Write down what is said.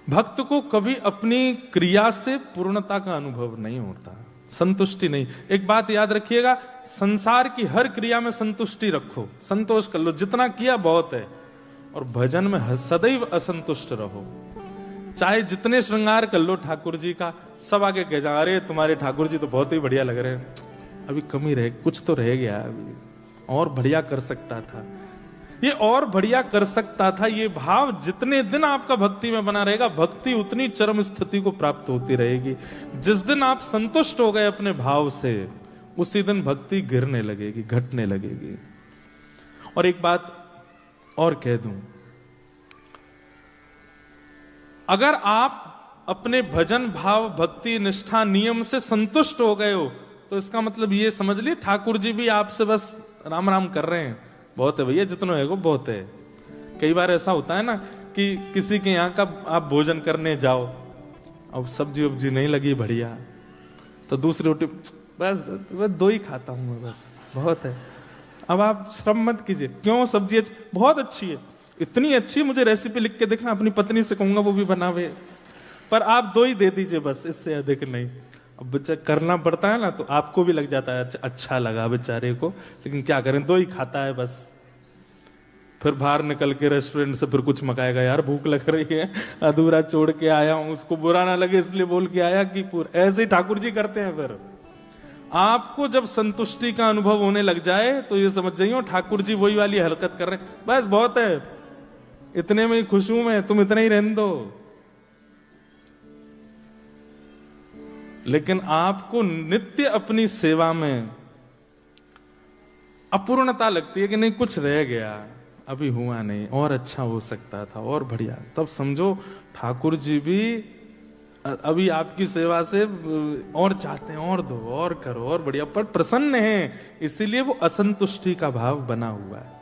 भक्त को कभी अपनी क्रिया से पूर्णता का अनुभव नहीं होता, संतुष्टि नहीं। एक बात याद रखिएगा, संसार की हर क्रिया में संतुष्टि रखो, संतोष कर लो, जितना किया बहुत है। और भजन में सदैव असंतुष्ट रहो, चाहे जितने श्रृंगार कर लो ठाकुर जी का, सब आगे कह जा, अरे तुम्हारे ठाकुर जी तो बहुत ही बढ़िया लग रहे हैं, अभी कमी रहे, कुछ तो रह गया, अभी और बढ़िया कर सकता था। ये और बढ़िया कर सकता था, ये भाव जितने दिन आपका भक्ति में बना रहेगा, भक्ति उतनी चरम स्थिति को प्राप्त होती रहेगी। जिस दिन आप संतुष्ट हो गए अपने भाव से, उसी दिन भक्ति गिरने लगेगी, घटने लगेगी। और एक बात और कह दूं, अगर आप अपने भजन भाव भक्ति निष्ठा नियम से संतुष्ट हो गए हो, तो इसका मतलब ये समझ लिए ठाकुर जी भी आपसे बस राम राम कर रहे हैं, बहुत है भैया, जितना है वो बहुत है। कई बार ऐसा होता है ना कि किसी के यहाँ का आप भोजन करने जाओ, अब सब्जी वब्जी नहीं लगी बढ़िया, तो दूसरी रोटी बस दो ही खाता हूं मैं, बस बहुत है। अब आप श्रम मत कीजिए, क्यों, सब्जी बहुत अच्छी है, इतनी अच्छी, मुझे रेसिपी लिख के देखना, अपनी पत्नी से कहूंगा वो भी बनावे, पर आप दो ही दे दीजिए बस, इससे अधिक नहीं। अब बच्चा करना पड़ता है ना, तो आपको भी लग जाता है, अच्छा लगा बेचारे को, लेकिन क्या करें, दो ही खाता है बस। फिर बाहर निकल के रेस्टोरेंट से फिर कुछ मंगाएगा, यार भूख लग रही है, अधूरा छोड़ के आया हूं, उसको बुरा ना लगे इसलिए बोल के आया कि पूरा। ऐसे ही ठाकुर जी करते हैं। फिर आपको जब संतुष्टि का अनुभव होने लग जाए, तो ये समझ जाइए ठाकुर जी वही वाली हरकत कर रहे हैं, बस बहुत है, इतने में ही खुश हूं मैं, तुम इतना ही रहने दो। लेकिन आपको नित्य अपनी सेवा में अपूर्णता लगती है कि नहीं, कुछ रह गया, अभी हुआ नहीं, और अच्छा हो सकता था, और बढ़िया, तब समझो ठाकुर जी भी अभी आपकी सेवा से और चाहते हैं, और दो, और करो, और बढ़िया, पर प्रसन्न है, इसीलिए वो असंतुष्टि का भाव बना हुआ है।